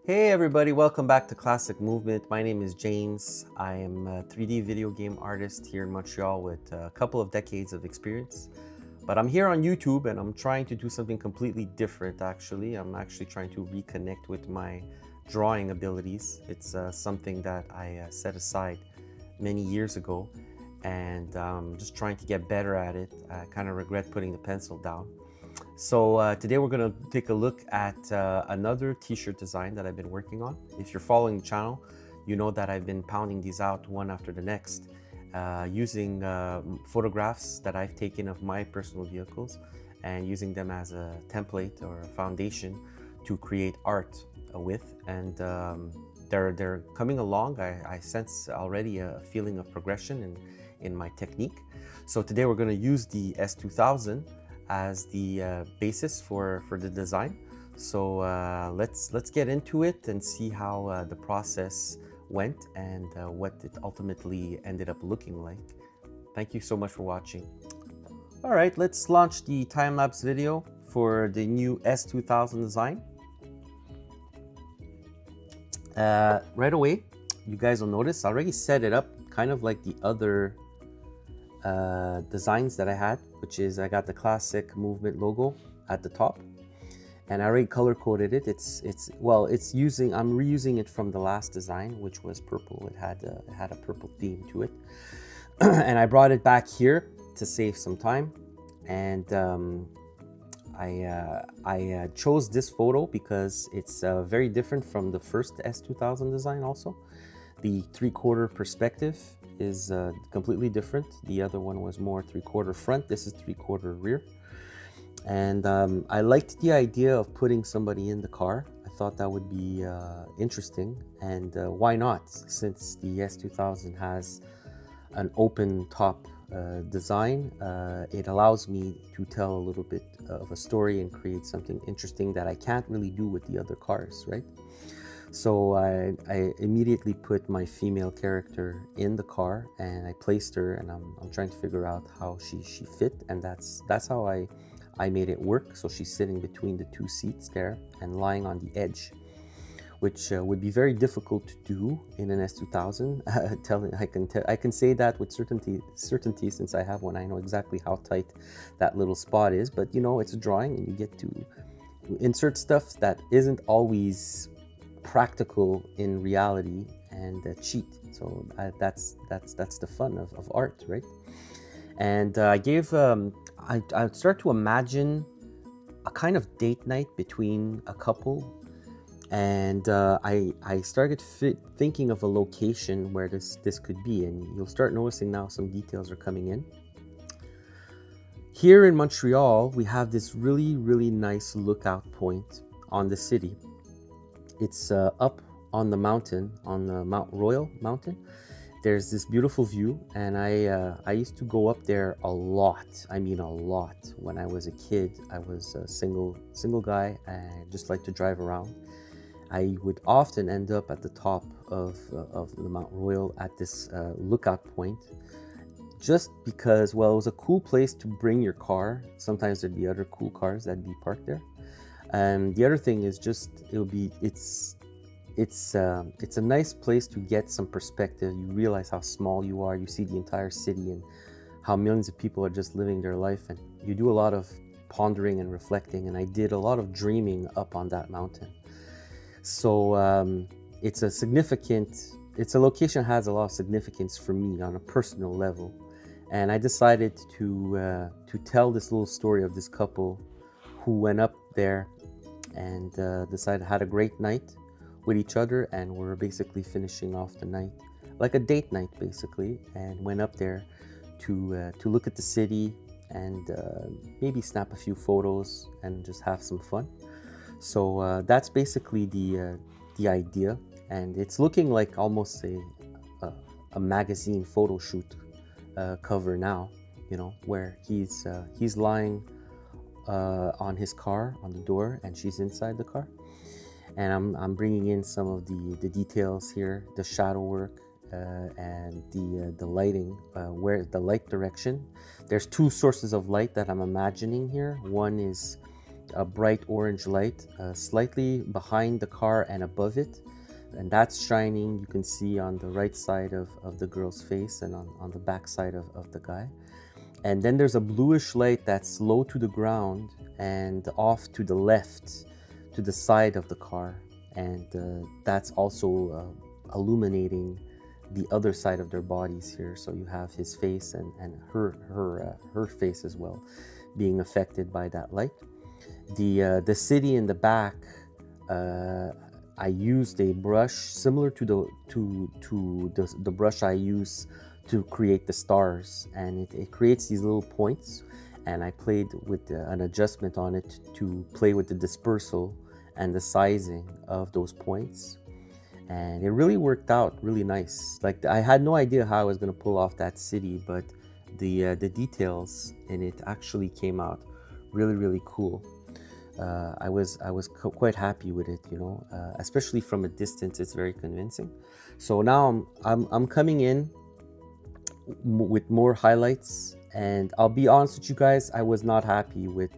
Hey everybody, welcome back to Classic Movement. My name is James. I am a 3D video game artist here in Montreal with a couple of decades of experience. But I'm here on YouTube and I'm trying to do something completely different actually. I'm actually trying to reconnect with my drawing abilities. It's something that I set aside many years ago and just trying to get better at it. I kind of regret putting the pencil down. So today we're going to take a look at another t-shirt design that I've been working on. If you're following the channel, you know that I've been pounding these out one after the next using photographs that I've taken of my personal vehicles and using them as a template or a foundation to create art with. And they're coming along. I sense already a feeling of progression in my technique. So today we're going to use the S2000 as the basis for the design. So let's get into it and see how the process went and what it ultimately ended up looking like. Thank you so much for watching. All right, let's launch the time-lapse video for the new S2000 design. Right away, you guys will notice I already set it up kind of like the other designs that I had, which is I got the Classic Movement logo at the top, and I already color coded it. I'm reusing it from the last design, which was purple. It had a purple theme to it, and I brought it back here to save some time. And I chose this photo because it's very different from the first S2000 design. Also, the 3/4 perspective is completely different. The other one was more 3/4 front. This is 3/4 rear. And I liked the idea of putting somebody in the car. I thought that would be interesting. And why not? Since the S2000 has an open top design, it allows me to tell a little bit of a story and create something interesting that I can't really do with the other cars, right? So I immediately put my female character in the car and I placed her, and I'm trying to figure out how she fit, and that's how I made it work. So she's sitting between the two seats there and lying on the edge, which would be very difficult to do in an S2000. I can say that with certainty since I have one. I know exactly how tight that little spot is, but you know, it's a drawing and you get to insert stuff that isn't always practical in reality and cheat. So that's the fun of art, right? And I start to imagine a kind of date night between a couple, and I started thinking of a location where this could be, and you'll start noticing now some details are coming in. Here in Montreal, we have this really nice lookout point on the city. It's up on the mountain, on the Mount Royal mountain. There's this beautiful view, and I used to go up there a lot. I mean a lot. When I was a kid, I was a single guy and just like to drive around. I would often end up at the top of the Mount Royal at this lookout point, just because, well, it was a cool place to bring your car. Sometimes there'd be other cool cars that'd be parked there. And the other thing is just it's a nice place to get some perspective. You realize how small you are. You see the entire city and how millions of people are just living their life, and you do a lot of pondering and reflecting. And I did a lot of dreaming up on that mountain. So it's a location that has a lot of significance for me on a personal level. And I decided to tell this little story of this couple who went up there and decided had a great night with each other, and we're basically finishing off the night like a date night basically, and went up there to look at the city and maybe snap a few photos and just have some fun. So that's basically the idea, and it's looking like almost a magazine photo shoot cover now, you know, where he's lying on his car, on the door, and she's inside the car. And I'm bringing in some of the details here, the shadow work and the lighting, where the light direction. There's two sources of light that I'm imagining here. One is a bright orange light slightly behind the car and above it, and that's shining. You can see on the right side of the girl's face and on the back side of the guy. And then there's a bluish light that's low to the ground and off to the left, to the side of the car, and that's also illuminating the other side of their bodies here. So you have his face and her face as well being affected by that light. The city in the back, I used a brush similar to the brush I use to create the stars, and it creates these little points, and I played with an adjustment on it to play with the dispersal and the sizing of those points, and it really worked out really nice. Like, I had no idea how I was going to pull off that city, but the details in it actually came out really cool. I was quite happy with it, you know, especially from a distance. It's very convincing. So now I'm coming in with more highlights, and I'll be honest with you guys, I was not happy with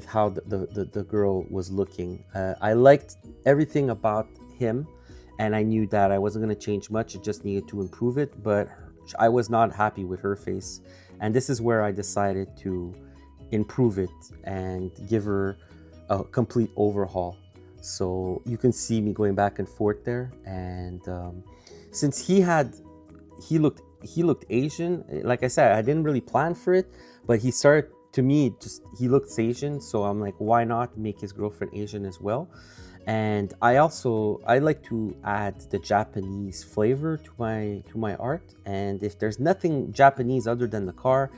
how the girl was looking. I liked everything about him, and I knew that I wasn't going to change much. It just needed to improve it, but I was not happy with her face, and this is where I decided to improve it and give her a complete overhaul. So you can see me going back and forth there, and since he looked Asian, like I said, I didn't really plan for it, but he started, to me, just he looked Asian, so I'm like, why not make his girlfriend Asian as well? And I like to add the Japanese flavor to my art, and if there's nothing Japanese other than the car,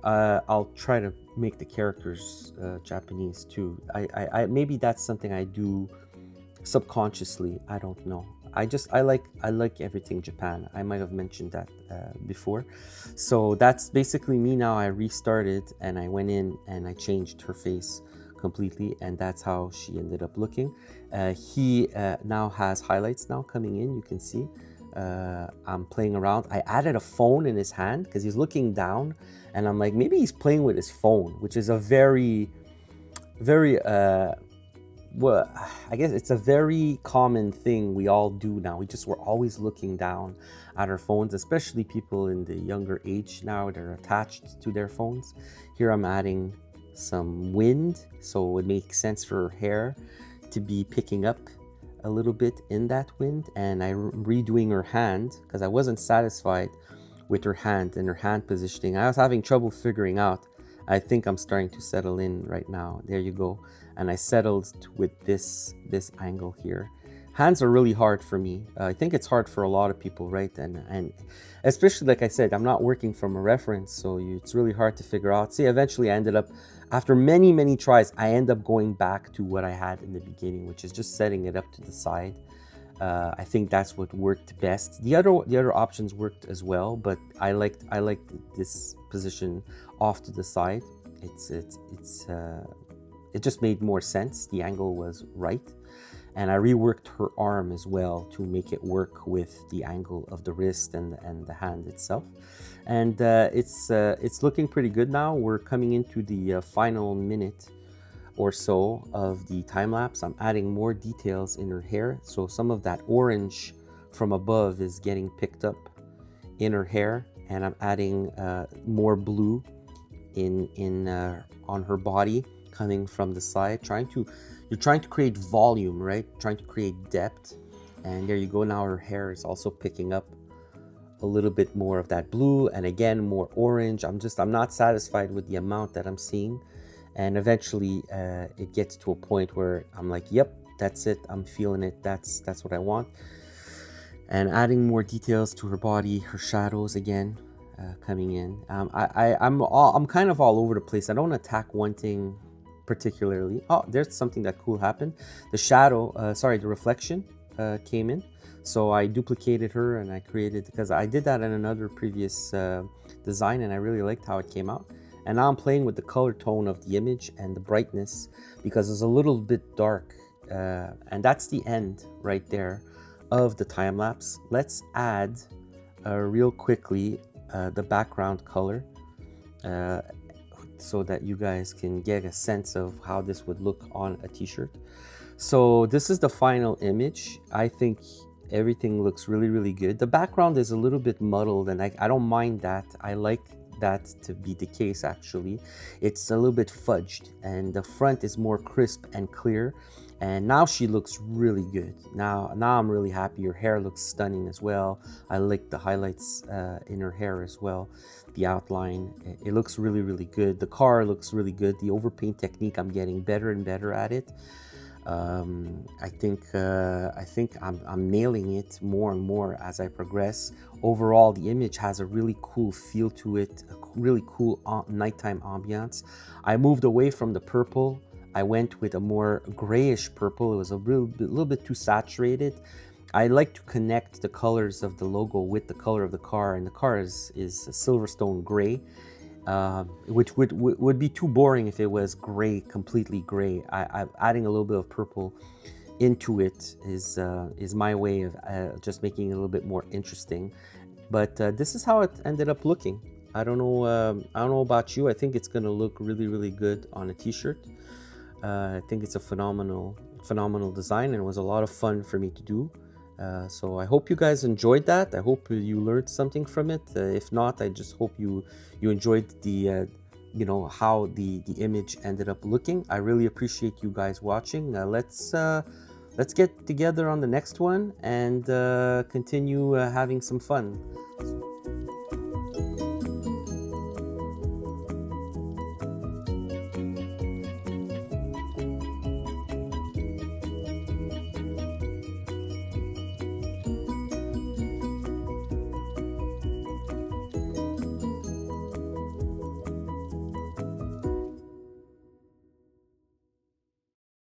I'll try to make the characters Japanese too. I maybe that's something I do subconsciously. I don't know. I like everything Japan. I might have mentioned that before. So that's basically me now. I restarted and I went in and I changed her face completely, and that's how she ended up looking. He now has highlights now coming in. You can see I'm playing around. I added a phone in his hand because he's looking down, and I'm like, maybe he's playing with his phone, which is a very well, I guess it's a very common thing we all do now. We're always looking down at our phones, especially people in the younger age now. They're attached to their phones. Here I'm adding some wind, so it makes sense for her hair to be picking up a little bit in that wind. And I'm redoing her hand because I wasn't satisfied with her hand and her hand positioning. I was having trouble figuring out. I think I'm starting to settle in right now. There you go. And I settled with this angle here. Hands are really hard for me. I think it's hard for a lot of people, right? And especially, like I said, I'm not working from a reference, so it's really hard to figure out. See, eventually I ended up, after many tries, I end up going back to what I had in the beginning, which is just setting it up to the side. I think that's what worked best. The other options worked as well, but I liked this position off to the side. It just made more sense. The angle was right, and I reworked her arm as well to make it work with the angle of the wrist and the hand itself. And it's looking pretty good now. We're coming into the final minute or so of the time lapse. I'm adding more details in her hair, so some of that orange from above is getting picked up in her hair, and I'm adding more blue on her body coming from the side. You're trying to create volume, right? Trying to create depth, and there you go. Now her hair is also picking up a little bit more of that blue, and again more orange. I'm not satisfied with the amount that I'm seeing. And eventually it gets to a point where I'm like, yep, that's it. I'm feeling it. That's what I want. And adding more details to her body, her shadows again coming in. I'm kind of all over the place. I don't attack one thing particularly. Oh, there's something that cool happened. The reflection came in. So I duplicated her and I created, because I did that in another previous design and I really liked how it came out. And now I'm playing with the color tone of the image and the brightness because it's a little bit dark. And that's the end right there of the time lapse. Let's add real quickly the background color. so that you guys can get a sense of how this would look on a t-shirt. So this is the final image. I think everything looks really, really good. The background is a little bit muddled, and I don't mind that. I like that to be the case, actually. It's a little bit fudged, and the front is more crisp and clear. And now she looks really good. Now I'm really happy. Her hair looks stunning as well. I like the highlights in her hair as well. The outline, it looks really, really good. The car looks really good. The overpaint technique, I'm getting better and better at it. I think I'm nailing it more and more as I progress. Overall, the image has a really cool feel to it, a really cool nighttime ambiance. I moved away from the purple. I went with a more grayish purple. It was a little bit too saturated. I like to connect the colors of the logo with the color of the car, and the car is Silverstone gray. Which would be too boring if it was gray, completely gray. I'm adding a little bit of purple into it is my way of just making it a little bit more interesting. But this is how it ended up looking. I don't know about you. I think it's gonna look really, really good on a t-shirt. I think it's a phenomenal design, and it was a lot of fun for me to do. So I hope you guys enjoyed that. I hope you learned something from it. If not, I just hope you enjoyed the how the image ended up looking. I really appreciate you guys watching. Let's get together on the next one and continue having some fun.